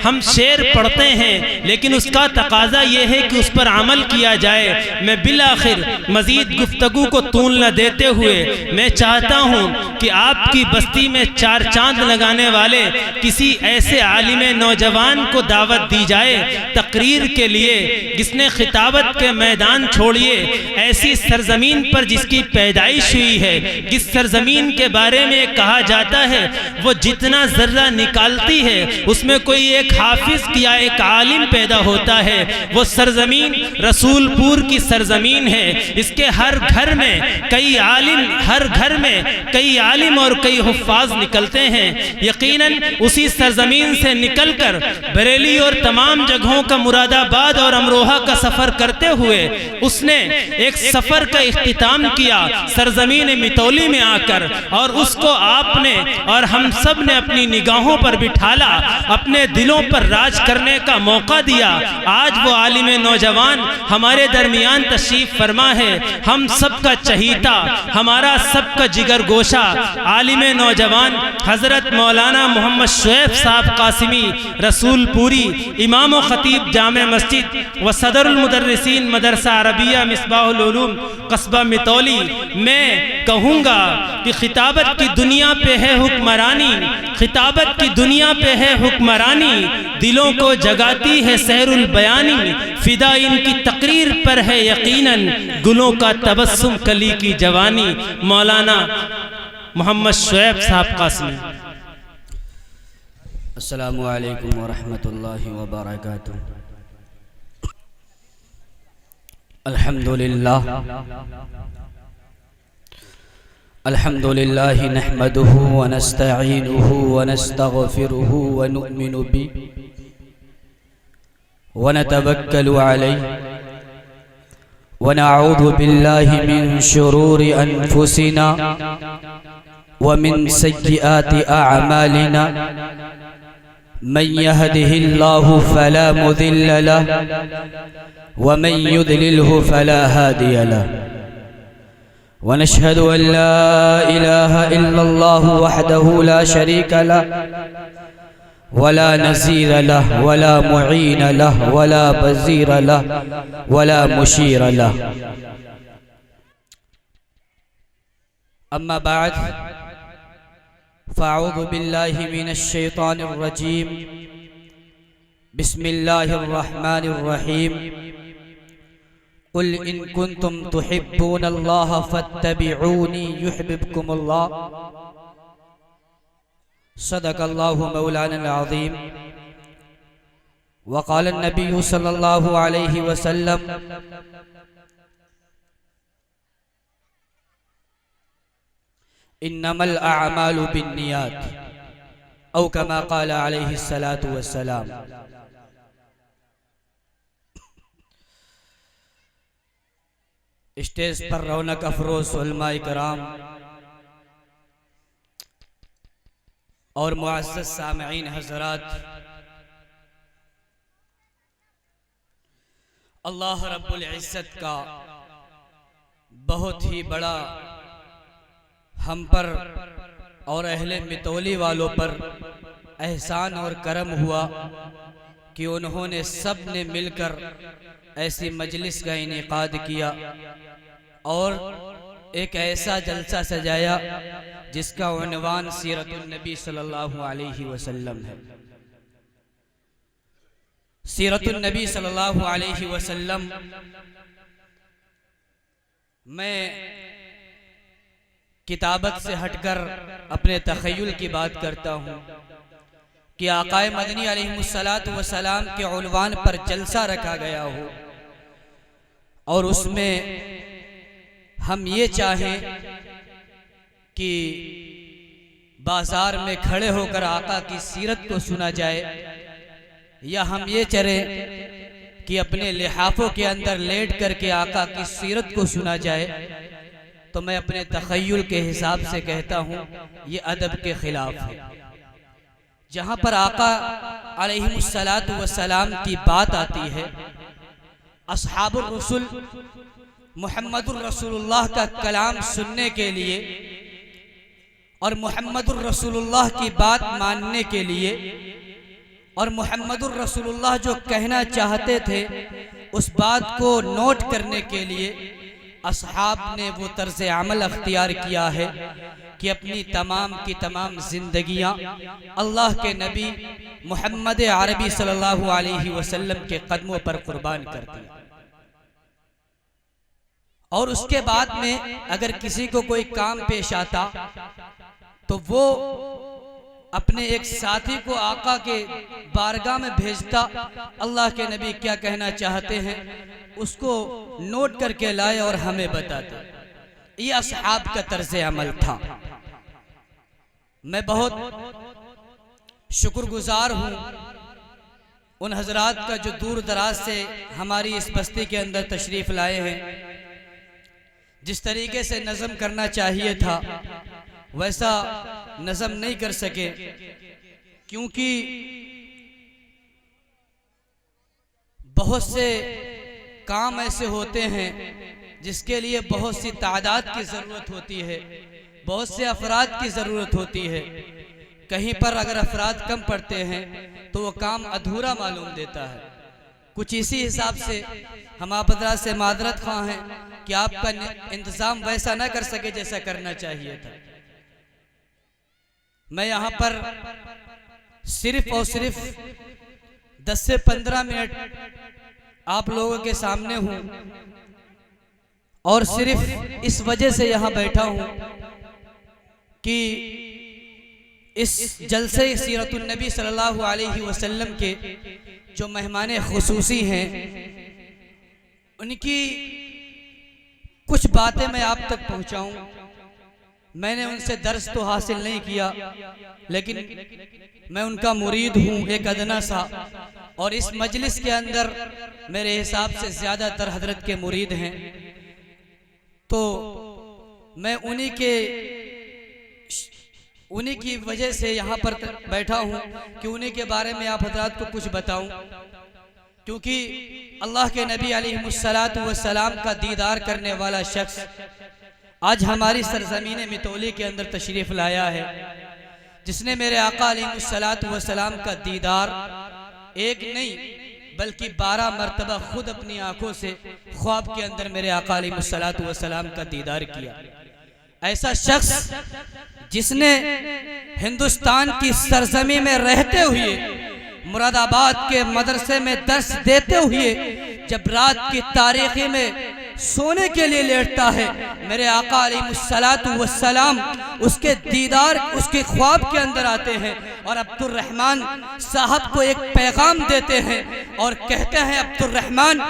ہم شعر پڑھتے ہیں لیکن اس کا تقاضا یہ ہے کہ اس پر عمل کیا جائے۔ میں بالآخر مزید گفتگو کو طول نہ دیتے ہوئے میں چاہتا ہوں کہ آپ کی بستی میں چار چاند لگانے والے کسی ایسے عالم نوجوان کو دعوت دی جائے تقریر کے لیے، جس نے خطابت کے میدان چھوڑیے ایسی سرزمین پر جس کی پیدائش ہوئی ہے، جس سرزمین کے بارے میں کہا جاتا ہے وہ جتنا ذرہ نکالتی ہے اس میں کوئی ایک حافظ یا ایک عالم پیدا ہوتا ہے۔ وہ سرزمین رسول پور کی سرزمین ہے، اس کے ہر گھر میں کئی عالم اور کئی حفاظ نکلتے ہیں۔ یقیناً اسی سرزمین سے نکل کر بریلی اور تمام جگہوں کا مراد آباد اور امروہہ کا سفر کرتے ہوئے اس نے ایک سفر کا اختتام کیا سرزمین متولی میں آ کر، اور اس کو آپ نے اور ہم سب نے اپنی نگاہوں پر بٹھالا، اپنے دلوں پر راج کرنے کا موقع دیا۔ آج وہ عالم نوجوان ہمارے درمیان تشریف فرما ہے، ہم سب کا چہیتا، ہمارا سب کا جگر گوشہ عالم نوجوان حضرت مولانا محمد شعیب صاحب قاسمی رسول پوری، امام و خطیب جامع مسجد و صدر المدرسین مدرسہ عربیہ مصباح العلوم قصبہ متولی۔ میں کہوں گا کہ خطابت کی دنیا پہ ہے حکمرانی، خطابت کی دنیا پہ ہے حکمرانی، دلوں کو جگاتی ہے سحر البیانی، فدا ان کی تقریر پر ہے یقیناً گلوں کا تبسم کلی کی جوانی۔ مولانا محمد شعیب صاحب قاسمی۔ السلام علیکم ورحمۃ اللہ وبرکاتہ۔ الحمد للہ نحمده ونستعینه ونستغفره ونؤمن به ونتوکل علیہ ونعوذ باللہ من شرور انفسنا ومن سیئات اعمالنا، من يهده الله فلا مضل له ومن يضلله فلا هادي له، ونشهد أن لا إله إلا الله وحده لا شريك له ولا نظير له ولا معين له ولا بصير له ولا مشير له. أما بعد، فأعوذ بالله من الشيطان الرجيم، بسم الله الرحمن الرحيم. قل إن كنتم تحبون الله فاتبعوني يحببكم الله. صدق الله مولانا العظيم. وقال النبي صلى الله عليه وسلم: انما الاعمال بالنیات، او كما قال عليه الصلاة والسلام. اسٹیج پر رونق افروز علماء کرام اور معزز سامعین حضرات، اللہ رب العزت کا بہت ہی بڑا ہم پر اور اہل متولی والوں پر احسان اور کرم ہوا کہ انہوں نے سب نے مل کر ایسی مجلس کا انعقاد کیا اور ایک ایسا جلسہ سجایا جس کا عنوان سیرت النبی صلی اللہ علیہ وسلم ہے۔ سیرت النبی صلی اللہ علیہ وسلم میں کتابت سے ہٹ کر اپنے تخیل کی بات کرتا ہوں کہ آقا مدنی علیہ السلام کے عنوان پر جلسہ رکھا گیا ہو اور اس میں ہم یہ چاہیں کہ بازار میں کھڑے ہو کر آقا کی سیرت کو سنا جائے، یا ہم یہ چاہیں کہ اپنے لحافوں کے اندر لیٹ کر کے آقا کی سیرت کو سنا جائے، تو میں اپنے تخیل کے حساب سے کہتا ہوں یہ ادب کے خلاف ہے۔ جہاں پر آقا علیہ السلام کی بات آتی ہے، اصحاب الرسول محمد الرسول اللہ کا کلام سننے کے لیے اور محمد الرسول اللہ کی بات ماننے کے لیے اور محمد الرسول اللہ جو کہنا چاہتے تھے اس بات کو نوٹ کرنے کے لیے اصحاب نے وہ طرز عمل اختیار کیا ہے کہ اپنی تمام کی تمام زندگیاں اللہ کے نبی محمد عربی صلی اللہ علیہ وسلم کے قدموں پر قربان کر دی، اور اس کے بعد میں اگر کسی کو کوئی کام پیش آتا تو وہ اپنے ایک ساتھی کو آقا کے بارگاہ میں بھیجتا، اللہ کے نبی کیا کہنا چاہتے ہیں اس کو نوٹ کر کے لائے اور ہمیں بتاتے۔ یہ اصحاب کا طرز عمل تھا۔ میں بہت شکر گزار ہوں ان حضرات کا جو دور دراز سے ہماری اس بستی کے اندر تشریف لائے ہیں۔ جس طریقے سے نظم کرنا چاہیے تھا ویسا نظم نہیں کر سکے، کیونکہ بہت سے کام ایسے ہوتے ہیں جس کے لیے بہت سی تعداد کی ضرورت ہوتی ہے، بہت سے افراد کی ضرورت ہوتی ہے۔ کہیں پر اگر افراد کم پڑتے ہیں تو وہ کام ادھورا معلوم دیتا ہے۔ کچھ اسی حساب سے ہم آپ حضرات سے معذرت خواہ ہیں کہ آپ کا انتظام ویسا نہ کر سکے جیسا کرنا چاہیے تھا۔ میں یہاں پر صرف اور صرف 10 سے 15 منٹ آپ لوگوں کے سامنے ہوں، اور صرف اس وجہ سے یہاں بیٹھا ہوں کہ اس جلسے سیرت النبی صلی اللہ علیہ وسلم کے جو مہمان خصوصی ہیں ان کی کچھ باتیں میں آپ تک پہنچاؤں۔ میں نے ان سے درس تو حاصل نہیں کیا، لیکن میں ان کا مرید ہوں ایک ادنا سا، اور اس مجلس کے اندر میرے حساب سے زیادہ تر حضرت کے مرید ہیں، تو میں انہی کی وجہ سے یہاں پر بیٹھا ہوں کہ انہی کے بارے میں آپ حضرات کو کچھ بتاؤں، کیونکہ اللہ کے نبی علیہ السلام کا دیدار کرنے والا شخص آج ہماری سرزمین متولی کے اندر تشریف لایا ہے، جس نے میرے آقا علیہ السلام کا دیدار ایک نہیں بلکہ 12 مرتبہ خود اپنی آنکھوں سے خواب کے اندر میرے آقا علیہ السلام کا دیدار کیا۔ ایسا شخص جس نے ہندوستان کی سرزمین میں رہتے ہوئے مراد آباد کے مدرسے میں درس دیتے ہوئے جب رات کی تاریکی میں سونے کے لیے لیٹتا ہے، میرے آقا علیہ السلام اس کے دیدار اس کے خواب کے اندر آتے ہیں اور عبد الرحمن صاحب کو ایک پیغام دیتے ہیں اور کہتے ہیں عبد الرحمن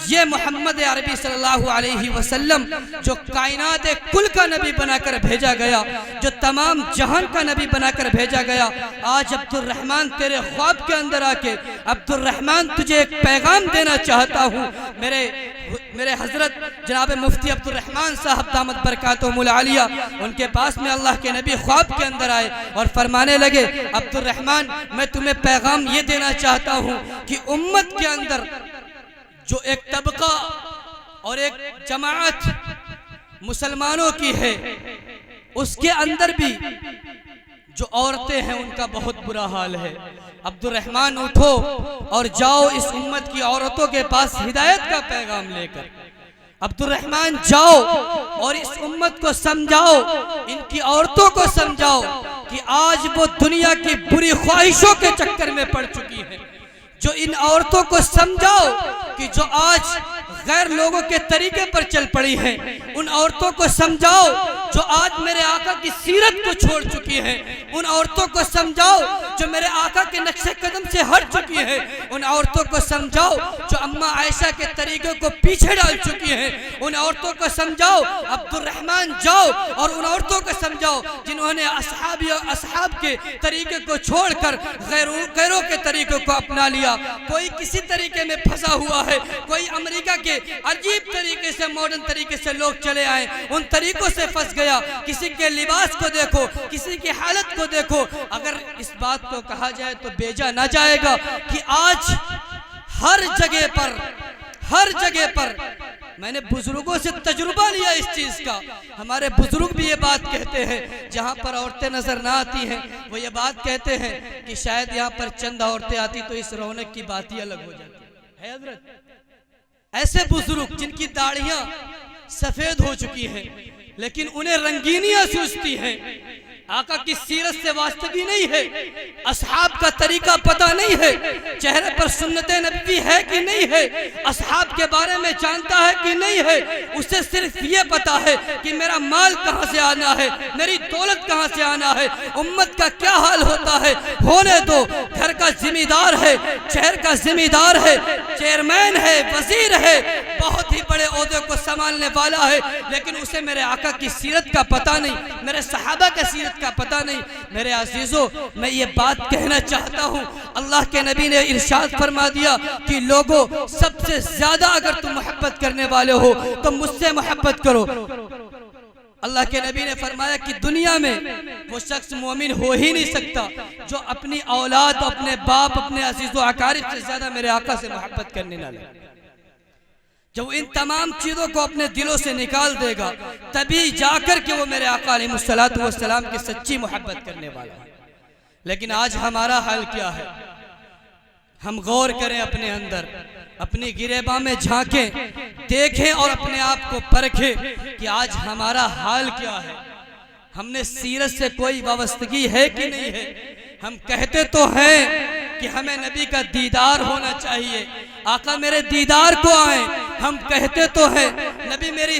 یہ محمد عربی صلی اللہ علیہ وسلم جو کائنات کل کا نبی بنا کر بھیجا گیا، جو تمام جہان کا نبی بنا کر بھیجا گیا، آج عبد الرحمن تیرے خواب کے اندر آ کے عبد الرحمن تجھے ایک پیغام دینا چاہتا ہوں۔ میرے حضرت جناب مفتی عبد الرحمن صاحب دامت برکاتہم العالیہ ان کے پاس میں اللہ کے نبی خواب کے اندر آئے اور فرمانے لگے عبد الرحمن میں تمہیں پیغام یہ دینا چاہتا ہوں کہ امت کے اندر جو ایک طبقہ اور ایک جماعت مسلمانوں کی ہے اس کے اندر بھی جو عورتیں ہیں ان کا بہت برا حال ہے۔ عبد الرحمن اٹھو اور جاؤ اس امت کی عورتوں کے پاس ہدایت کا پیغام لے کر۔ عبد الرحمن جاؤ اور اس امت کو سمجھاؤ، ان کی عورتوں کو سمجھاؤ کہ آج وہ دنیا کی بری خواہشوں کے چکر میں پڑ چکی ہیں۔ جو ان عورتوں کو سمجھاؤ کہ جو آج غیر لوگوں کے طریقے پر چل پڑی ہیں، ان عورتوں کو سمجھاؤ جو آج میرے آقا کی سیرت کو چھوڑ چکی ہیں، ان عورتوں کو سمجھاؤ جو میرے آقا کے نقش قدم سے ہٹ چکی ہیں، ان عورتوں کو سمجھاؤ جو اماں عائشہ کے طریقے کو پیچھے ڈال چکی ہیں، ان عورتوں کو سمجھاؤ۔ عبد الرحمن جاؤ اور ان عورتوں کو سمجھاؤ جنہوں نے اصحاب کے طریقے کو چھوڑ کر غیروں کے طریقے کو اپنا لیا۔ کوئی کسی طریقے میں پھنسا ہوا ہے، کوئی امریکہ کے عجیب طریقے سے ماڈرن طریقے سے لوگ چلے آئے، ان طریقوں سے پھنس گیا۔ کسی کے لباس کو دیکھو، کسی کی حالت کو دیکھو، اگر اس بات کو کہا جائے تو بیجا نہ جائے گا کہ آج ہر جگہ پر میں نے بزرگوں سے تجربہ لیا اس چیز کا. ہمارے بزرگ بھی یہ بات کہتے ہیں, جہاں پر عورتیں نظر نہ آتی ہیں وہ یہ بات کہتے ہیں کہ شاید یہاں پر چند عورتیں آتی تو اس رونق کی بات ہی الگ ہو جاتی ہے. حضرت ایسے بزرگ جن کی داڑھیاں سفید ہو چکی ہیں لیکن انہیں رنگینیاں سوچتی ہیں, آقا کی سیرت سے واسطگی نہیں ہے, اصحاب کا طریقہ پتہ نہیں ہے, چہرے پر سنت نبی ہے کہ نہیں ہے, اصحاب کے بارے میں جانتا ہے کہ نہیں ہے, اسے صرف یہ پتا ہے کہ میرا مال کہاں سے آنا ہے, میری دولت کہاں سے آنا ہے, امت کا کیا حال ہوتا ہے. ہونے دو, گھر کا ذمہ دار ہے, شہر کا ذمہ دار ہے, چیئرمین ہے, وزیر ہے, بہت ہی بڑے عہدے کو سنبھالنے والا ہے, لیکن اسے میرے آقا کی سیرت کا پتہ نہیں, میرے صحابہ کا سیرت کا پتہ نہیں. میرے عزیزوں, میں یہ بات کہنا چاہتا ہوں, اللہ کے نبی نے ارشاد فرما دیا کہ لوگوں سب سے زیادہ اگر تم محبت کرنے والے ہو تو مجھ سے محبت کرو. اللہ کے نبی نے فرمایا کہ دنیا میں وہ شخص مومن ہو ہی نہیں سکتا جو اپنی اولاد, اپنے باپ, اپنے عزیز و اقارب سے زیادہ میرے آقا سے محبت کرنے نہ لگے. جب ان تمام چیزوں کو اپنے دلوں سے نکال دے گا تبھی جا کر کے وہ میرے آقا علیہ السلام کی سچی محبت کرنے والا ہے. لیکن آج ہمارا حال کیا ہے؟ ہم غور کریں اپنے اندر, اپنی گریباں میں جھانکیں, دیکھیں اور اپنے آپ کو پرکھیں کہ آج ہمارا حال کیا ہے. ہم نے سیرت سے کوئی وابستگی ہے کہ نہیں ہے؟ ہم کہتے تو ہیں کہ ہمیں نبی کا دیدار ہونا چاہیے, آقا میرے دیدار کو آئیں, ہم کہتے تو ہیں نبی میری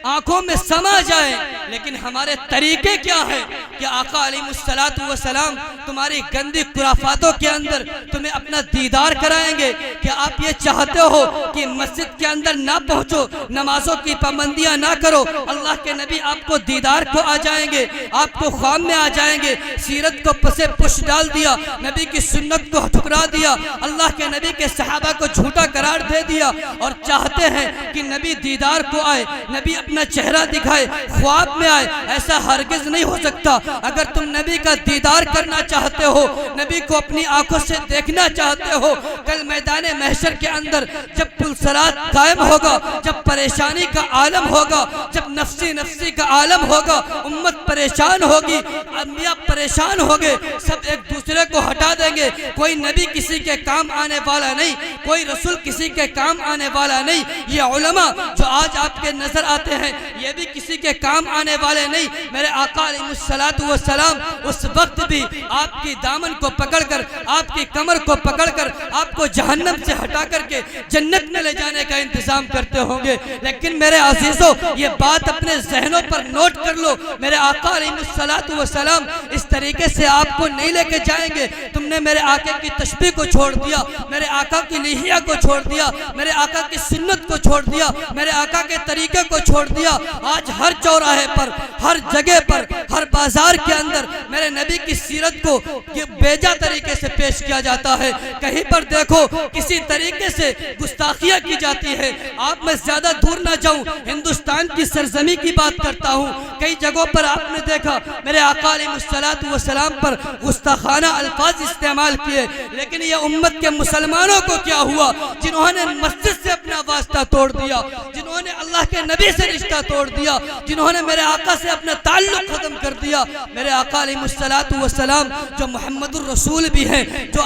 آنکھوں میں سما جائے, لیکن ہمارے طریقے کیا ہیں کہ آقا علیہ السلام تمہاری گندی خرافاتوں کے اندر تمہیں اپنا دیدار کرائیں گے. کہ آپ یہ چاہتے ہو کہ مسجد کے اندر نہ پہنچو, نمازوں کی پابندیاں نہ کرو, اللہ کے نبی آپ کو دیدار کو آ جائیں گے, آپ کو خواب میں آ جائیں گے. سیرت کو پسے پش ڈال دیا, نبی کی سنت کو ٹھکرا دیا, اللہ کے نبی کے صحابہ کو جھوٹا قرار دے دیا, اور چاہتے ہیں کہ نبی دیدار کو آئے, نبی اپنا چہرہ دکھائے, خواب میں آئے. ایسا ہرگز نہیں ہو سکتا. اگر تم نبی کا دیدار کرنا چاہتے ہو, نبی کو اپنی آنکھوں سے دیکھنا چاہتے ہو, کل میدان محشر کے اندر جب پلسرات قائم ہوگا, جب پریشانی کا عالم ہوگا, جب نفسی نفسی کا عالم ہوگا, امت پریشان ہوگی, انبیاء پریشان ہوگے, سب ایک دوسرے کو ہٹا دیں گے. کوئی نبی کسی کے کام آنے والا نہیں, کوئی رسول کسی کے کام آنے والا نہیں. یہ علماء جو آج آپ کے نظر آتے ہیں یہ بھی کسی کے کام آنے والے نہیں. میرے آقا علیہ السلام اس وقت بھی آپ کی دامن کو پکڑ کر, آپ کی کمر کو پکڑ کر آپ کو جہنم سے ہٹا کر کے جنت میں لے جانے کا انتظام کرتے ہوں گے. لیکن میرے عزیزوں, یہ بات اپنے ذہنوں پر نوٹ کر لو, میرے آقا علیہ السلام اس طریقے سے آپ کو نہیں لے کے جائیں گے. تم نے میرے آقا کی تشبیہ کو چھوڑ دیا, میرے آقا کی لحیہ کو چھوڑ دیا, میرے آقا کی سنت کو چھوڑ دیا, میرے آقا کے طریقے کو چھوڑ دیا. آج ہر چوراہے پر, ہر جگہ پر, ہر بازار کے اندر میرے نبی کی سیرت کو بیجا طریقے سے پیش کیا جاتا ہے. کہیں پر دیکھو کسی طریقے سے گستاخیاں کی جاتی ہے. آپ میں زیادہ دور نہ جاؤں, ہندوستان کی سرزمین کی بات کرتا ہوں. کئی جگہوں پر آپ نے دیکھا میرے آقا علیہ السلام پر گستاخانہ الفاظ استعمال کیے. لیکن یہ امت کے مسلمانوں کو کیا ہوا, جنہوں نے مسجد سے اپنا واسطہ توڑ دیا, جنہوں نے اللہ کے نبی سے رشتہ توڑ دیا, جنہوں نے میرے آقا سے اپنا تعلق ختم کر دیا. میرے آقا علیہ السلام جو محمد الرسول بھی ہیں, جو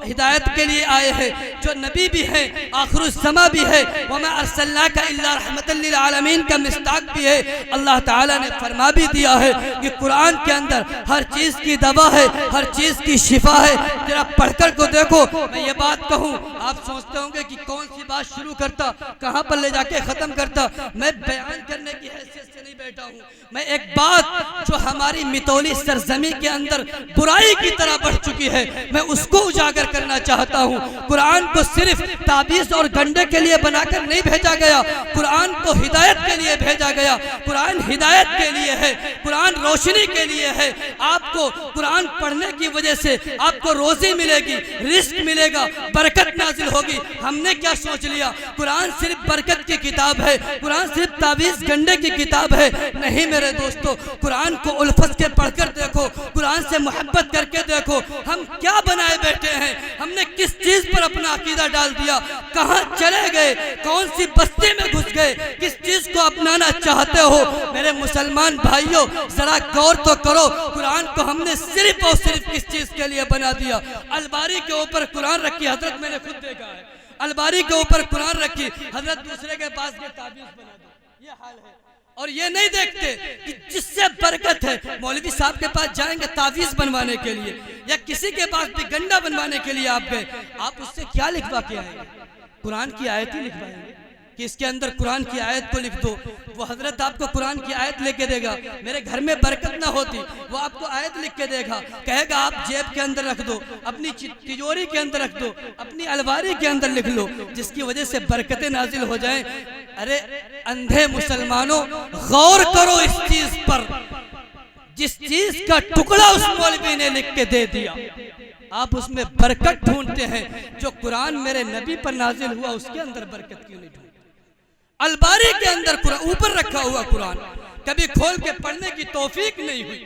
ہدایت کے لیے آئے ہیں, جو نبی بھی ہیں, آخر الزماں بھی ہے, وَمَا أَرْسَلْنَاكَ إِلَّا رَحْمَةً لِلْعَالَمِينَ کا مصداق بھی ہے. اللہ تعالیٰ نے فرما بھی دیا ہے کہ قرآن کے اندر ہر چیز کی دوا ہے, ہر چیز کی شفا ہے. ذرا پڑھ کر کو دیکھو. میں یہ بات کہوں, آپ سوچتے ہوں گے کہ کون سی بات شروع کرتا, کہاں پر لے جا کے ختم کرتا. میں بیان کرنے کی حیثیت سے نہیں بیٹھا ہوں, میں ایک بات جو ہماری متولی سرزمین کے اندر برائی کی طرح بڑھ چکی ہے, میں اس کو اجاگر کرنا چاہتا ہوں. قرآن کو صرف تعبیز اور گنڈے کے لیے بنا کر نہیں بھیجا گیا, قرآن کو ہدایت کے لیے بھیجا گیا. قرآن ہدایت کے لیے ہے, قرآن روشنی کے لیے ہے. آپ کو قرآن پڑھنے کی وجہ سے آپ کو روزی ملے گی, رزق ملے گا, برکت نازل ہوگی. ہم نے کیا سوچ لیا قرآن صرف برکت کی کتاب ہے, قرآن صرف تعبیز گنڈے کی کتاب ہے. نہیں میرے دوستو، قرآن کو الفت کے پڑھ کر دیکھو، قرآن سے محبت کر کے دیکھو، ہم کیا بنائے بیٹھے ہیں، ہم نے کس چیز پر اپنا عقیدہ ڈال دیا، کہاں چلے گئے، کون سی بستی میں گھس گئے، کس چیز کو اپنانا چاہتے ہو۔ میرے مسلمان بھائیوں ذرا غور تو کرو، قرآن کو ہم نے صرف اور صرف کس چیز کے لیے بنا دیا۔ الباری کے اوپر قرآن رکھی، حضرت میں نے خود دیکھا ہے، الباری کے اوپر قرآن رکھی، حضرت دوسرے کے پاس کے تعویذ بنا دو، یہ حال ہے۔ اور یہ نہیں دیکھتے کہ جس سے برکت ہے، مولوی صاحب کے پاس جائیں گے تعویذ بنوانے کے لیے، یا کسی کے پاس بھی گنڈا بنوانے کے لیے آپ گئے، آپ اس سے کیا لکھوا کے آئیں گے؟ قرآن کی آیت ہی لکھوائیں گے کہ اس کے اندر قرآن کی آیت کو لکھ دو۔ وہ حضرت آپ کو قرآن کی آیت لے کے دے گا، میرے گھر میں برکت نہ ہوتی، وہ آپ کو آیت لکھ کے دے گا، کہے گا آپ جیب کے اندر رکھ دو، اپنی تجوری کے اندر رکھ دو، اپنی الواری کے اندر لکھ لو، جس کی وجہ سے برکتیں نازل ہو جائیں۔ ارے اندھے مسلمانوں، غور کرو اس چیز پر، جس چیز کا ٹکڑا اس مولوی نے لکھ کے دے دیا، آپ اس میں برکت ڈھونڈتے ہیں۔ جو قرآن میرے نبی پر نازل ہوا اس کے اندر برکت کیوں نہیں ڈھونڈتے؟ الباری کے اندر قرآن اوپر رکھا ہوا قرآن، کبھی کھول کے پڑھنے کی توفیق نہیں ہوئی،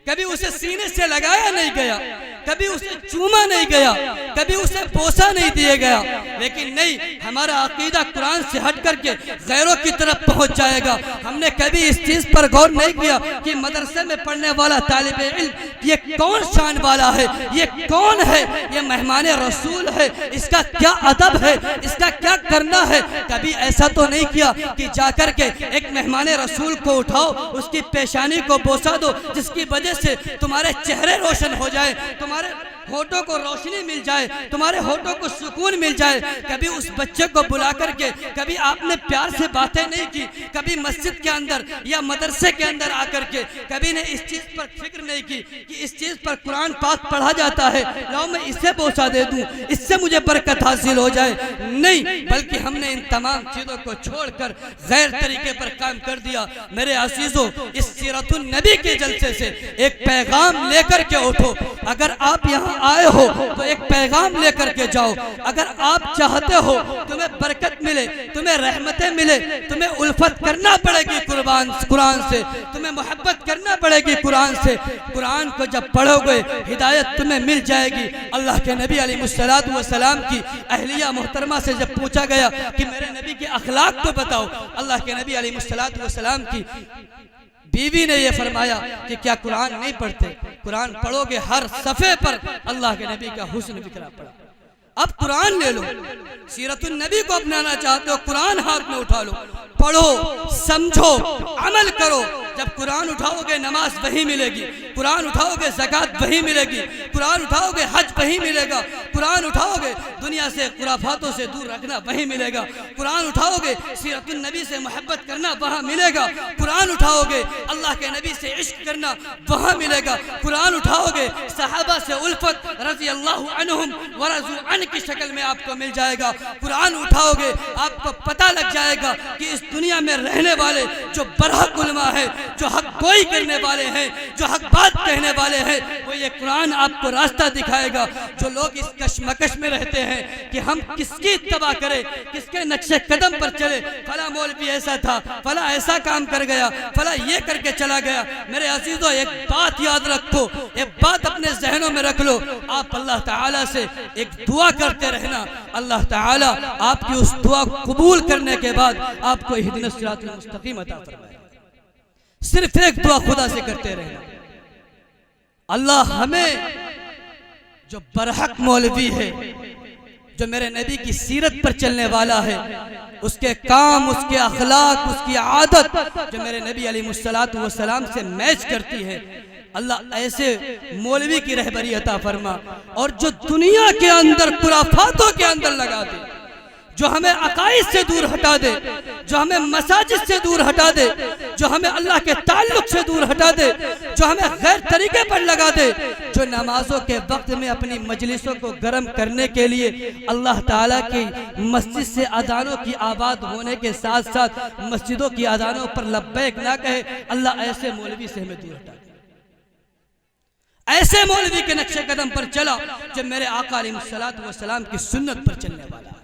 کبھی اسے سینے سے لگایا نہیں گیا، کبھی اسے چوما نہیں گیا، کبھی اسے بوسا نہیں دیا گیا، لیکن نہیں، ہمارا عقیدہ قرآن سے ہٹ کر کے غیروں کی طرف پہنچ جائے گا۔ ہم نے کبھی اس چیز پر غور نہیں کیا کہ مدرسے میں پڑھنے والا طالب علم یہ کون شان والا ہے، یہ کون ہے، یہ مہمان رسول ہے، اس کا کیا ادب ہے، اس کا کیا کرنا ہے۔ کبھی ایسا تو نہیں کیا کہ جا کر کے ایک مہمان رسول کو اٹھاؤ، اس کی پیشانی کو بوسا دو، جس کی وجہ سے تمہارے چہرے روشن ہو جائے، تمہارے ہونٹوں کو روشنی مل جائے، تمہارے ہونٹوں کو سکون مل جائے۔ کبھی اس بچے کو بلا کر کے کبھی آپ نے پیار سے باتیں نہیں کی، کبھی مسجد کے اندر یا مدرسے کے اندر آ کر کے کبھی نے اس چیز پر فکر نہیں کی کہ اس چیز پر قرآن پاک پڑھا جاتا ہے، لاؤ میں اسے بوسا دے دوں، اس سے مجھے برکت حاصل ہو جائے۔ نہیں، بلکہ ہم نے ان تمام چیزوں کو چھوڑ کر غیر طریقے پر کام کر دیا۔ میرے عزیزوں، اس سیرت النبی کے جلسے سے ایک پیغام لے کر کے اٹھو۔ اگر آپ یہاں آئے ہو تو ایک پیغام لے کر کے جاؤ۔ اگر آپ چاہتے ہو تمہیں برکت ملے، تمہیں رحمتیں ملے، تمہیں الفت کرنا پڑے گی قرآن سے، تمہیں محبت کرنا پڑے گی قرآن سے۔ قرآن کو جب پڑھو گے ہدایت تمہیں مل جائے گی۔ اللہ کے نبی علیہ السلام کی اہلیہ محترمہ سے جب پوچھا گیا کہ میرے نبی کے اخلاق کو بتاؤ، اللہ کے نبی علیہ السلام کی بیوی نے یہ فرمایا کہ کیا قرآن نہیں پڑھتے؟ قرآن پڑھو گے ہر صفحے پر اللہ کے نبی کا حسن بکھرا پڑا۔ اب قرآن لے لو، سیرت النبی کو اپنانا چاہتے ہو، قرآن ہاتھ میں اٹھا لو، پڑھو، سمجھو، عمل کرو۔ جب قرآن اٹھاؤ گے نماز وہی ملے گی، قرآن اٹھاؤ گے زکوٰۃ وہی ملے گی، قرآن اٹھاؤ گے حج وہی ملے گا، قرآن اٹھاؤ گے دنیا سے خرافاتوں سے دور رکھنا وہی ملے گا، قرآن اٹھاؤ گے سیرت النبی سے محبت کرنا وہاں ملے گا، قرآن اٹھاؤ گے اللہ کے نبی سے عشق کرنا وہاں ملے گا، قرآن اٹھاؤ گے صحابہ سے الفت رضی اللہ عنہم ورضوا عنہ کی شکل میں آپ کو مل جائے گا، قرآن اٹھاؤ گے آپ کو پتہ لگ جائے گا کہ اس دنیا میں رہنے والے جو برحق علماء ہیں، جو حق گوئی کرنے والے ہیں، جو حق بات کہنے والے ہیں، وہ یہ قرآن آپ کو راستہ دکھائے گا۔ جو لوگ اس کشمکش میں رہتے ہیں کہ ہم کس کی اتباع کریں، کس کے نقش قدم پر چلے، فلاں مولوی ایسا تھا، فلاں ایسا کام کر گیا، فلاں یہ کر کے چلا گیا، میرے عزیزوں ایک بات یاد رکھو، ایک بات اپنے ذہنوں میں رکھ لو، آپ اللہ تعالیٰ سے ایک دعا کرتے رہنا، اللہ تعالیٰ آپ کی اس دعا قبول کرنے کے بعد آپ کو اہدنا الصراط المستقیم عطا فرمائے۔ صرف ایک دعا خدا سے کرتے رہنا، اللہ ہمیں جو برحق مولوی ہے، جو میرے نبی کی سیرت پر چلنے والا ہے، اس کے کام، اس کے اخلاق، اس کی عادت جو میرے نبی علیہ السلام سے میچ کرتی ہے، اللہ ایسے مولوی کی رہبری عطا فرما، اور جو دنیا کے اندر خرافاتوں کے اندر لگا دے، جو ہمیں عقائد سے دور ہٹا دے، جو ہمیں مساجد سے دور ہٹا دے، جو ہمیں اللہ کے تعلق سے دور ہٹا دے، جو ہمیں غیر طریقے پر لگا دے، جو نمازوں کے وقت میں اپنی مجلسوں کو گرم کرنے کے لیے اللہ تعالیٰ کی مسجد سے اذانوں کی آباد ہونے کے ساتھ ساتھ مسجدوں کی اذانوں پر لبیک نہ کہے، اللہ ایسے مولوی سے ہمیں دور ہٹا دے۔ ایسے مولوی کے نقش قدم پر چلا جو میرے آقا علیہ السلام کی سنت پر چلنے والا ہے،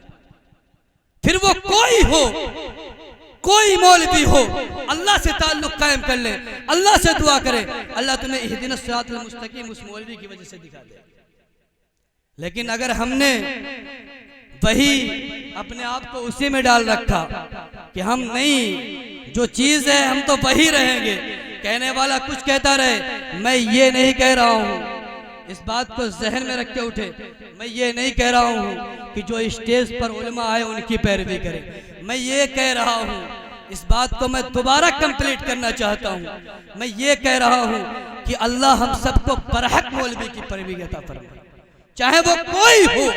پھر وہ کوئی ہو، کوئی مولوی ہو اللہ سے تعلق قائم کر لے, اللہ سے دعا کرے, اللہ تمہیں اہدنا الصراط المستقیم اس مولوی کی وجہ سے دکھا دے. لیکن اگر ہم نے وہی اپنے آپ کو اسی میں ڈال رکھا کہ ہم نہیں, جو چیز ہے ہم تو وہی رہیں گے, کہنے والا کچھ کہتا رہے, میں یہ نہیں کہہ رہا ہوں, اس بات کو ذہن میں رکھ کے اٹھے, میں یہ نہیں کہہ رہا ہوں کہ جو اسٹیج پر علماء آئے ان کی پیروی کرے, میں یہ کہہ رہا ہوں, اس بات کو میں دوبارہ کمپلیٹ کرنا چاہتا ہوں, میں یہ کہہ رہا ہوں کہ اللہ ہم سب کو برحق مولوی کی پیروی عطا فرمائے, چاہے وہ کوئی ہو,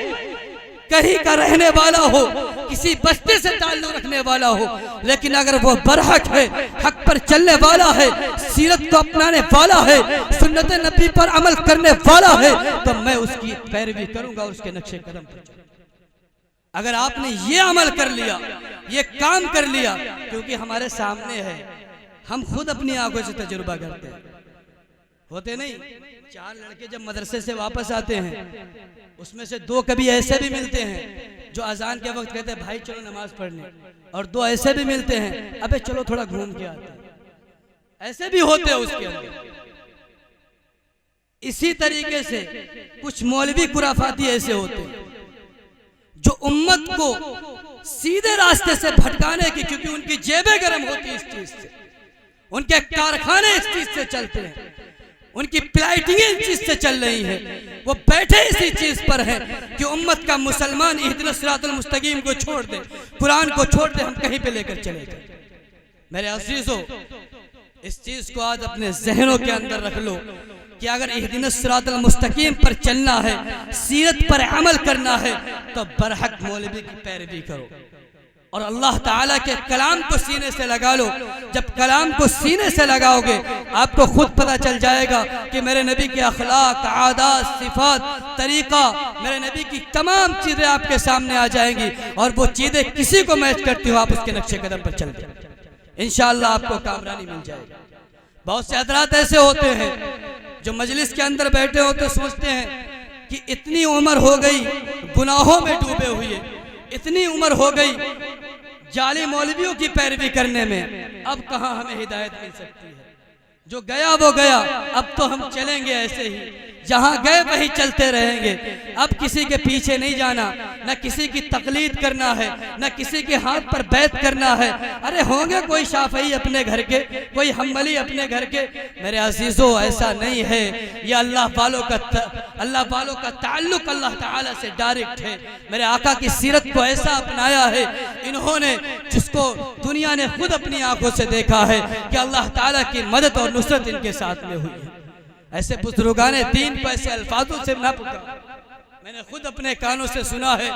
کہیں کا رہنے والا ہو, کسی بستی سے تعلق رکھنے والا ہو, لیکن اگر وہ برحق ہے, حق پر چلنے والا ہے, سیرت کو اپنانے والا ہے, سنت نبی پر عمل کرنے والا ہے, تو میں اس کی پیروی کروں گا اور اس کے نقش قدم پر چلوں گا. اگر آپ نے یہ عمل کر لیا, یہ کام کر لیا, کیونکہ ہمارے سامنے ہے, ہم خود اپنی آنکھوں سے تجربہ کرتے ہیں, ہوتے نہیں, 4 لڑکے جب مدرسے سے واپس آتے ہیں, اس میں سے 2 کبھی ایسے بھی ملتے ہیں جو اذان کے وقت کہتے ہیں بھائی چلو نماز پڑھنے, اور 2 ایسے بھی ملتے ہیں ابے چلو تھوڑا گھوم کے آتے ہیں, ایسے بھی ہوتے ہیں اس کے اندر. اسی طریقے سے کچھ مولوی خرافاتی ایسے ہوتے ہیں جو امت کو سیدھے راستے سے بھٹکانے کی, کیونکہ ان کی جیبیں گرم ہوتی اس چیز سے, ان کے کارخانے اس چیز سے چلتے ہیں, ان کی پلائٹنگیں اس چیز سے چل رہی ہیں, وہ بیٹھے اسی چیز پر ہیں کہ امت کا مسلمان اہدنا الصراط المستقیم کو چھوڑ دے, قرآن کو چھوڑ دے, ہم کہیں پہ لے کر چلے جائیں. میرے عزیزو, اس چیز کو آج اپنے ذہنوں کے اندر رکھ لو کہ اگر اہدنا الصراط المستقیم پر چلنا ہے, سیرت پر عمل کرنا ہے, تو برحق مولوی کی پیروی کرو اور اللہ تعالیٰ کے کلام کو سینے سے لگا لو. جب کلام کو سینے سے لگاؤ گے, آپ کو خود پتہ چل جائے گا کہ میرے نبی کے اخلاق, عادات, صفات, طریقہ, میرے نبی کی تمام چیزیں آپ کے سامنے آ جائیں گی, اور وہ چیزیں کسی کو میچ کرتی ہو, آپ اس کے نقش قدم پر چل دیں, انشاءاللہ آپ کو کامرانی مل جائے گی. بہت سے حضرات ایسے ہوتے ہیں جو مجلس کے اندر بیٹھے ہوتے سوچتے ہیں کہ اتنی عمر ہو گئی گناہوں میں ڈوبے ہوئے, اتنی عمر ہو گئی جعلی مولویوں کی پیروی کرنے میں, اب کہاں ہمیں ہدایت مل سکتی ہے, جو گیا وہ گیا, اب تو ہم چلیں گے ایسے ہی, جہاں گئے وہیں چلتے رہیں گے, اب کسی کے پیچھے نہیں جانا, نہ کسی کی تقلید کرنا ہے, نہ کسی کے ہاتھ پر بیعت کرنا ہے. ارے ہوں گے کوئی شافعی اپنے گھر کے, کوئی حنبلی اپنے گھر کے, میرے عزیزو ایسا نہیں ہے. یہ اللہ والوں کا تعلق اللہ تعالیٰ سے ڈائریکٹ ہے. میرے آقا کی سیرت کو ایسا اپنایا ہے انہوں نے, جس کو دنیا نے خود اپنی آنکھوں سے دیکھا ہے کہ اللہ تعالیٰ کی مدد اور نصرت ان کے ساتھ میں ہوئی ہے. ایسے بزرگان دین کو ایسے الفاظوں سے نہ پکارو. میں نے خود اپنے کانوں سے سنا ہے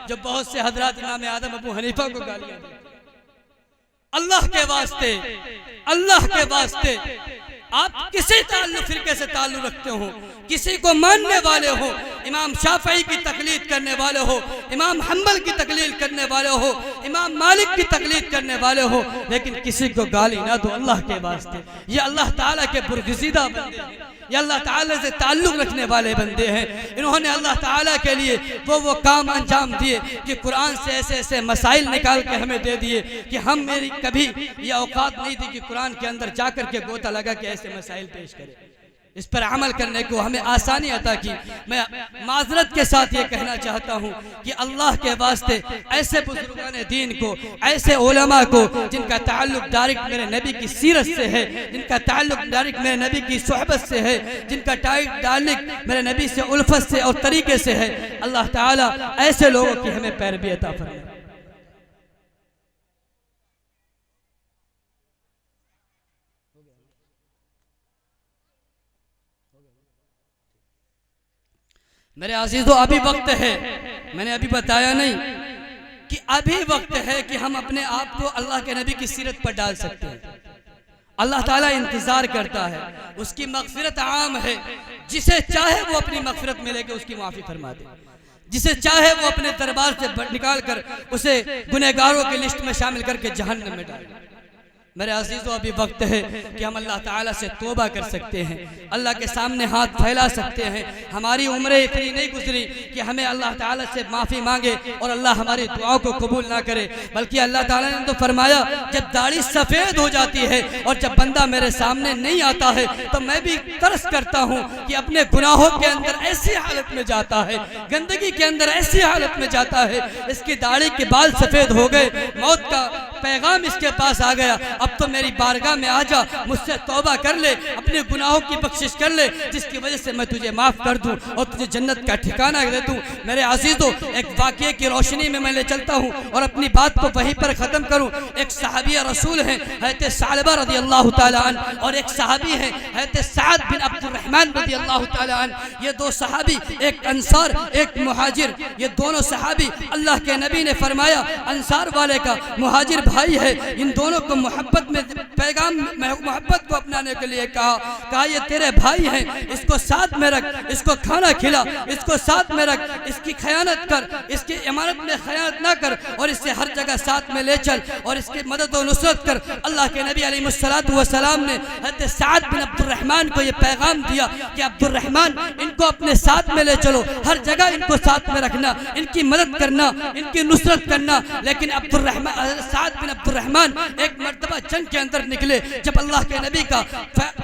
جب بہت سے حضرات امام اعظم ابو حنیفہ کو گالیاں دی. اللہ کے واسطے, اللہ کے واسطے, آپ کسی تعلق فرقے سے تعلق رکھتے ہو, کسی کو ماننے والے ہو, امام شافعی کی تقلید کرنے والے ہو, امام حنبل کی تقلید کرنے والے ہو, امام مالک کی تقلید کرنے والے ہو, لیکن کسی کو گالی نہ دو اللہ کے واسطے. یہ اللہ تعالیٰ کے برگزیدہ بندے ہیں, یہ اللہ تعالیٰ سے تعلق رکھنے والے بندے ہیں. انہوں نے اللہ تعالیٰ کے لیے وہ کام انجام دیے کہ قرآن سے ایسے ایسے مسائل نکال کے ہمیں دے دیے کہ ہم میری کبھی یہ اوقات نہیں تھی کہ قرآن کے اندر جا کر کے گوتا لگا کہ ایسے مسائل پیش کریں. اس پر عمل کرنے کو ہمیں آسانی عطا کی. میں معذرت کے ساتھ یہ کہنا چاہتا ہوں کہ اللہ کے واسطے ایسے بزرگان دین کو, ایسے علماء کو جن کا تعلق ڈائریکٹ میرے نبی کی سیرت سے ہے, جن کا تعلق ڈائریکٹ میرے نبی کی صحبت سے ہے, جن کا تعلق میرے نبی سے الفت سے اور طریقے سے ہے, اللہ تعالیٰ ایسے لوگوں کی ہمیں پیروی عطا فرمائے. میرے عزیزو ابھی وقت ہے, میں نے ابھی بتایا نہیں کہ ابھی وقت ہے کہ ہم اپنے آپ کو اللہ کے نبی کی سیرت پر ڈال سکتے ہیں. اللہ تعالیٰ انتظار کرتا ہے, اس کی مغفرت عام ہے, جسے چاہے وہ اپنی مغفرت میں لے کے اس کی معافی فرما دے, جسے چاہے وہ اپنے دربار سے نکال کر اسے گنہگاروں کی لسٹ میں شامل کر کے جہنم میں ڈال دے. میرے عزیزوں ابھی وقت ہے کہ ہم اللہ تعالیٰ سے توبہ کر سکتے ہیں، اللہ کے سامنے ہاتھ پھیلا سکتے ہیں۔ ہماری عمریں اتنی نہیں گزری کہ ہمیں اللہ تعالیٰ سے معافی مانگے اور اللہ ہماری دعاؤں کو قبول نہ کرے، بلکہ اللہ تعالیٰ نے تو فرمایا جب داڑھی سفید ہو جاتی ہے اور جب بندہ میرے سامنے نہیں آتا ہے تو میں بھی ترس کرتا ہوں کہ اپنے گناہوں کے اندر ایسی حالت میں جاتا ہے، گندگی کے اندر ایسی حالت میں جاتا ہے، اس کی داڑھی کے بال سفید ہو گئے، موت کا پیغام اس کے پاس آ گیا، اب تو میری بارگاہ میں آ جا، مجھ سے توبہ کر لے، اپنے گناہوں کی بخشش کر لے، جس کی وجہ سے میں تجھے معاف کر دوں اور تجھے جنت کا ٹھکانہ دے دوں۔ میرے عزیزوں ایک واقعے کی روشنی میں لے چلتا ہوں اور اپنی بات کو وہیں پر ختم کروں۔ ایک صحابی رسول ہیں حضرت ثعلبہ رضی اللہ تعالیٰ عنہ، اور ایک صحابی ہیں حضرت سعد بن عبد الرحمن رضی اللہ تعالیٰ عنہ۔ یہ دو صحابی، ایک انصار ایک مہاجر، یہ دونوں صحابی اللہ کے نبی نے فرمایا انصار والے کا مہاجر بھائی ہے، ان دونوں کو محبت میں پیغام محبت کو اپنانے کے لیے کہا یہ تیرے بھائی ہیں، اس کو ساتھ میں رکھ، اس کو کھانا کھلا، اس کو ساتھ میں رکھ، اس کی خیانت کر، اس کی امانت میں خیانت نہ کر، اور اس سے ہر جگہ ساتھ میں لے چل اور اس کی مدد و نصرت کر۔ اللہ کے نبی علیہ السلام نے حضرت سعد بن عبد الرحمن کو یہ پیغام دیا کہ عبد الرحمن ان کو اپنے ساتھ میں لے چلو، ہر جگہ ان کو ساتھ میں رکھنا، ان کی مدد کرنا، ان کی نصرت کرنا۔ لیکن سعد بن عبد الرحمن ایک مرتبہ جنگ کے اندر نکلے، جب اللہ کے نبی کا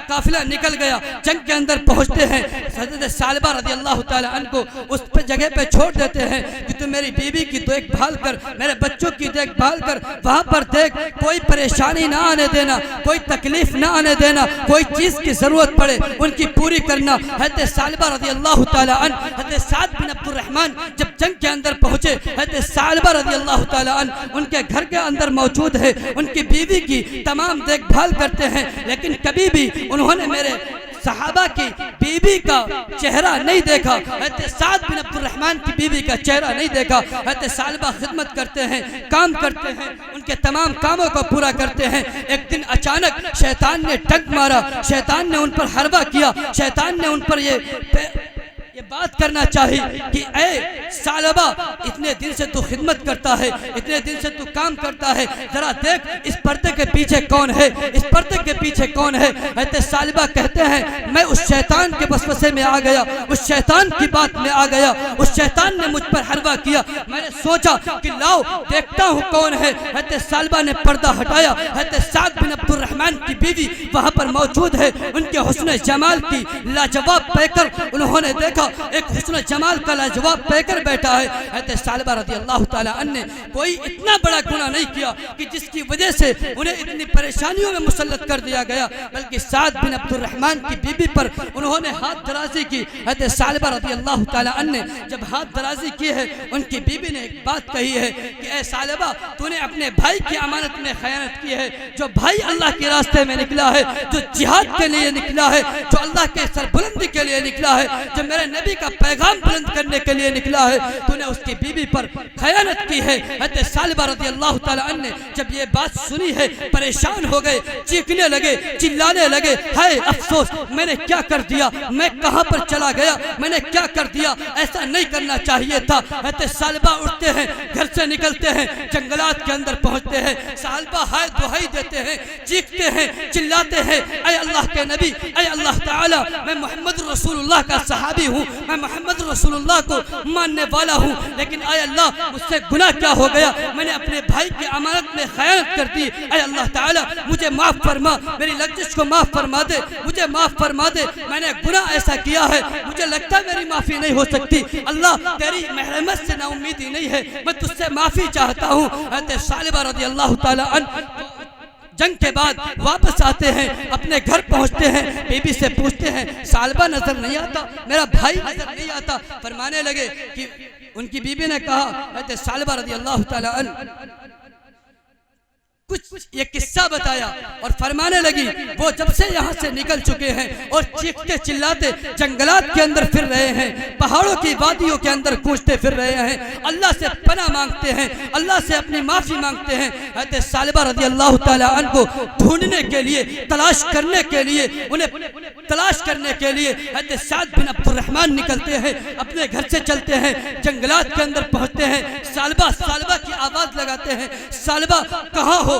قافلہ نکل گیا، جنگ کے اندر پہنچتے ہیں، حضرت ثعلبہ رضی اللہ تعالیٰ عنہ کو اس جگہ پہ چھوڑ دیتے ہیں کہ تو میری بیوی کی دیکھ بھال کر، میرے بچوں کی دیکھ بھال کر، وہاں پر دیکھ، کوئی پریشانی نہ آنے دینا، کوئی تکلیف نہ آنے دینا، کوئی چیز کی ضرورت پڑے ان کی پوری کرنا۔ حضرت ثعلبہ رضی اللہ تعالیٰ عنہ، حضرت سعد بن عبد الرحمن جب جنگ کے اندر پہنچے، حضرت ثعلبہ رضی اللہ تعالیٰ عنہ ان کے گھر کے اندر موجود ہے، ان کی بیوی کی تمام دیکھ بھال کرتے ہیں، لیکن کبھی بھی انہوں نے میرے صحابہ کی بیوی کا چہرہ نہیں دیکھا، حضرت سعد بن عبد الرحمن کی بیوی کا چہرہ نہیں دیکھا۔ حضرت ثعلبہ خدمت کرتے ہیں، کام کرتے ہیں، ان کے تمام کاموں کو پورا کرتے ہیں۔ ایک دن اچانک شیطان نے ٹنک مارا، شیطان نے ان پر حربہ کیا، شیطان نے ان پر یہ بات کرنا چاہی کہ اے ثعلبہ، اتنے دن سے تو خدمت کرتا ہے، اتنے دن سے تو کام کرتا ہے، ذرا دیکھ اس پردے کے پیچھے کون ہے، اس پردے کے پیچھے کون ہے۔ حضرت ثعلبہ کہتے ہیں میں اس شیطان کے وسوسے میں آ گیا، اس شیطان کی بات میں آ گیا، اس شیطان نے مجھ پر حربہ کیا، میں نے سوچا کہ لاؤ دیکھتا ہوں کون ہے۔ حضرت ثعلبہ نے پردہ ہٹایا، حضرت سعد بن عبد الرحمن کی بیوی وہاں پر موجود ہے، ان کے حسن جمال کی لاجواب پیکر انہوں نے دیکھا، ایک حسن جمال کا لاجواب پہ کر بیٹھا ہے۔ حضرت ثعلبہ رضی اللہ تعالیٰ عنہ نے کوئی اتنا بڑا گناہ نہیں کیا کہ جس کی وجہ سے انہیں اتنی پریشانیوں میں مسلط کر دیا گیا، بلکہ سعد بن عبد الرحمن کی بیوی پر انہوں نے ہاتھ درازی کی۔ حضرت ثعلبہ رضی اللہ تعالیٰ عنہ نے جب ہاتھ درازی کی ہے، ان کی بیوی نے ایک بات کہی ہے کہ اے ثعلبہ، تو نے اپنے بھائی کی امانت میں خیانت کی ہے، جو بھائی اللہ کے راستے میں نکلا ہے، جو جہاد کے لیے نکلا ہے، جو اللہ کے سربلندی کے لیے نکلا ہے، جو میرے نبی کا پیغام بلند کرنے کے لیے نکلا ہے، تو نے اس کی بیوی پر خیانت کی ہے۔ حضرت ثعلبہ رضی اللہ تعالیٰ عنہ نے جب یہ بات سنی ہے، پریشان ہو گئے، چیخنے لگے، چلانے لگے، ہائے افسوس، میں نے کیا کر دیا، میں کہاں پر چلا گیا، میں نے کیا کر دیا، ایسا نہیں کرنا چاہیے تھا۔ حضرت ثعلبہ اٹھتے ہیں، گھر سے نکلتے ہیں، جنگلات کے اندر پہنچتے ہیں، ثعلبہ ہائے دہائی دیتے ہیں، چیختے ہیں، چلاتے ہیں، اے اللہ کے نبی، اے اللہ تعالیٰ، میں محمد رسول اللہ کا صحابی ہوں، میں محمد رسول اللہ کو ماننے والا ہوں، لیکن اے اللہ مجھ سے گناہ کیا ہو گیا، میں نے اپنے بھائی کی امانت میں خیانت کر دی، اے اللہ تعالیٰ مجھے معاف فرما، میری لغزش کو معاف فرما دے، مجھے معاف فرما دے، میں نے گناہ ایسا کیا ہے، مجھے لگتا ہے میری معافی نہیں ہو سکتی، اللہ تیری رحمت سے نا امیدی نہیں ہے، میں تجھ سے معافی چاہتا ہوں۔ حضرت ثعلبہ رضی اللہ تعالیٰ عنہ جنگ کے بعد واپس آتے ہیں، اپنے گھر پہنچتے ہیں، بیوی سے پوچھتے ہیں ثعلبہ نظر نہیں آتا، میرا بھائی نظر نہیں آتا، فرمانے لگے کہ ان کی بیوی نے کہا، حضرت ثعلبہ رضی اللہ تعالیٰ عنہ کچھ یہ قصہ بتایا اور فرمانے لگی وہ جب سے یہاں سے نکل چکے ہیں اور چیختے چلاتے جنگلات کے اندر پھر رہے ہیں، پہاڑوں کی وادیوں کے اندر کوچتے پھر رہے ہیں، اللہ سے پناہ مانگتے ہیں، اللہ سے اپنی معافی مانگتے ہیں۔ حضرت ثعلبہ رضی اللہ تعالیٰ عنہ کو ڈھونڈنے کے لیے، تلاش کرنے کے لیے، انہیں تلاش کرنے کے لیے حضرت سعد بن عبد الرحمن نکلتے ہیں، اپنے گھر سے چلتے ہیں، جنگلات کے اندر پہنچتے ہیں، ثعلبہ کی آواز لگاتے ہیں، ثعلبہ کہاں ہو؟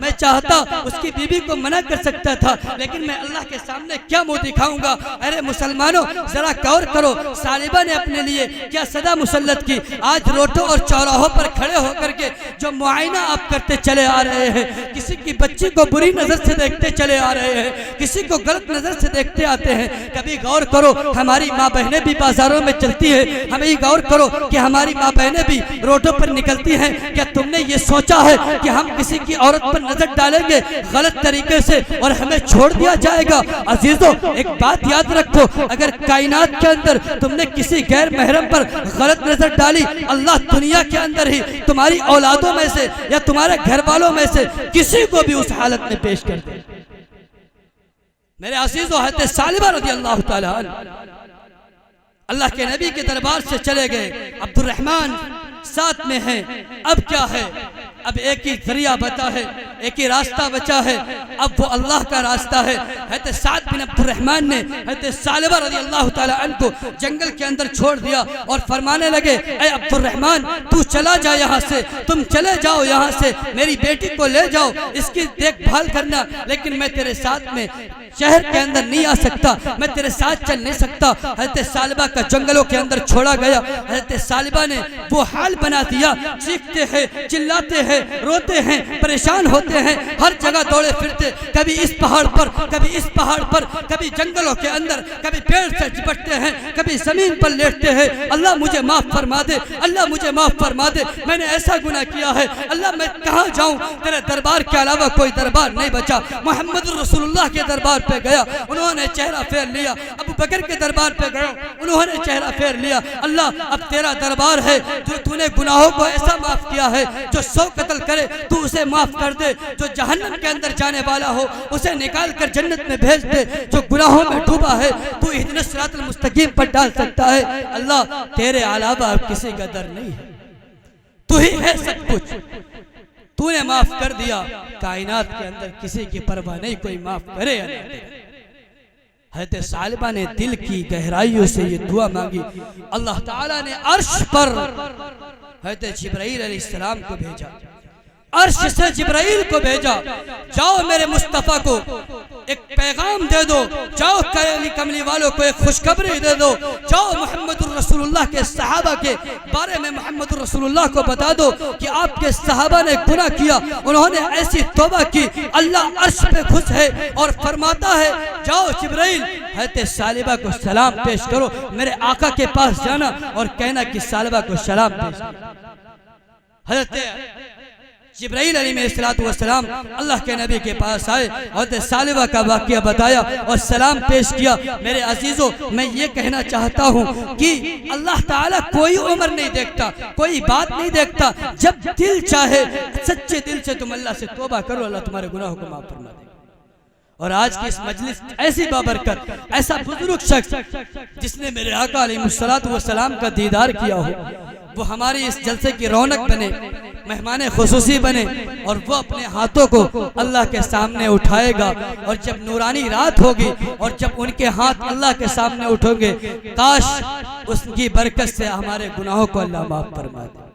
میں چاہتا اس کی بیوی کو منع کر سکتا تھا، لیکن میں اللہ کے سامنے کیا منہ دکھاؤں گا؟ ارے مسلمانوں ذرا غور کرو، ثعلبہ نے اپنے لیے کیا صدا مسلط کی۔ آج روڈوں اور چوراہوں پر کھڑے ہو کر کے جو معائنہ آپ کرتے چلے آ رہے ہیں، کسی کی بچی کو بری نظر سے دیکھتے چلے آ رہے ہیں، کسی کو غلط نظر سے دیکھتے آتے ہیں، کبھی غور کرو ہماری ماں بہنیں بھی بازاروں میں چلتی ہیں، ہمیں غور کرو کہ ہماری ماں بہنیں بھی روڈوں پر نکلتی ہیں۔ کیا تم نے یہ سوچا ہے کہ ہم کسی کی عورت پر نظر ڈالیں گے غلط طریقے سے اور ہمیں چھوڑ دیا جائے گا؟ عزیزو ایک بات یاد رکھو، اگر کائنات کے اندر تم نے کسی غیر محرم پر غلط نظر ڈالی، اللہ دنیا کے اندر ہی تمہاری اولادوں میں سے یا تمہارے گھر والوں میں سے کسی کو بھی اس حالت میں پیش کر دے۔ میرے عزیزو حضرت ثعلبہ رضی اللہ تعالیٰ عنہ اللہ کے نبی کے دربار سے چلے گئے، عبد الرحمن ساتھ میں ہیں۔ اب کیا ہے؟ اب ایک ہی ذریعہ بچا ہے، ایک ہی راستہ بچا ہے، اب وہ اللہ کا راستہ ہے۔ حضرت سعد بن عبد الرحمن نے حضرت ثعلبہ رضی اللہ تعالیٰ عنہ کو جنگل کے اندر چھوڑ دیا اور فرمانے لگے، اے عبد الرحمن تو چلا جا یہاں سے، تم چلے جاؤ یہاں سے، میری بیٹی کو لے جاؤ، اس کی دیکھ بھال کرنا، لیکن میں تیرے ساتھ میں شہر کے اندر نہیں آ سکتا، میں تیرے ساتھ چل نہیں سکتا۔ حضرت ثعلبہ کا جنگلوں کے اندر چھوڑا گیا۔ حضرت ثعلبہ نے وہ حال بنا دیا، چیختے ہیں، چلاتے ہیں، روتے ہیں، پریشان ہوتے ہیں، ہر جگہ دوڑے پھرتے، کبھی اس پہاڑ پر، کبھی اس پہاڑ پر، کبھی جنگلوں کے اندر، کبھی پیڑ سے چپٹتے ہیں، کبھی زمین پر لیٹتے ہیں۔ اللہ مجھے معاف فرما دے، اللہ مجھے معاف فرما دے، میں نے ایسا گناہ کیا ہے، اللہ میں کہاں جاؤں؟ تیرے دربار کے علاوہ کوئی دربار نہیں بچا۔ محمد رسول اللہ کے دربار پہ گیا، انہوں نے چہرہ پھیر لیا۔ ابو بکر کے دربار پہ گیا، انہوں نے چہرہ پھیر لیا۔ اللہ اب تیرا دربار ہے، جو تو نے گناہوں کو ایسا معاف کیا ہے، جو 100 قتل کرے تو اسے معاف کر دے، جو جہنم کے اندر جانے والا ہو اسے نکال کر جنت میں بھیج دے، جو گناہوں میں ڈوبا ہے تو اہدنا الصراط المستقیم پر ڈال سکتا ہے۔ اللہ تیرے علاوہ اب کسی کا در نہیں ہے، تو ہی ہے سب کچھ، تو نے معاف کر دیا۔ کائنات کے اندر کسی کی پرواہ نہیں، کوئی معاف کرے یا نہ کرے۔ حضرت ثعلبہ نے دل کی گہرائیوں سے یہ دعا مانگی، اللہ تعالیٰ نے عرش پر حضرت جبرائیل علیہ السلام کو بھیجا، عرش سے جبرائیل کو بھیجا، جاؤ میرے مصطفیٰ کو ایک پیغام دے دو، جاؤ کملی والوں کو ایک خوشخبری دے دو، جاؤ محمد الرسول اللہ کے صحابہ کے بارے میں محمد الرسول اللہ کو بتا دو کہ آپ کے صحابہ نے گناہ کیا، انہوں نے ایسی توبہ کی، اللہ عرش پہ خوش ہے اور فرماتا ہے جاؤ جبرائیل حضرت ثعلبہ کو سلام پیش کرو، میرے آقا کے پاس جانا اور کہنا کہ ثعلبہ کو سلام پیش کرو۔ حضرت جبرائیل علیہ السلام اللہ کے نبی کے پاس آئے، حضرت ثعلبہ کا واقعہ بتایا اور سلام پیش کیا۔ میرے عزیزوں میں یہ کہنا چاہتا ہوں کہ اللہ تعالیٰ کوئی عمر نہیں دیکھتا، کوئی بات نہیں دیکھتا، جب دل چاہے سچے دل سے تم اللہ سے توبہ کرو، اللہ تمہارے گناہوں کو معاف فرما دے۔ اور آج کی اس مجلس ایسی بابرکت، ایسا بزرگ شخص جس نے میرے آقا علیہ السلام کا دیدار کیا ہو، وہ ہماری اس جلسے کی رونق بنے، مہمان خصوصی بنے، اور وہ اپنے ہاتھوں کو اللہ کے سامنے اٹھائے گا، اور جب نورانی رات ہوگی اور جب ان کے ہاتھ اللہ کے سامنے اٹھوں گے، کاش اس کی برکت سے ہمارے گناہوں کو اللہ معاف فرما دے۔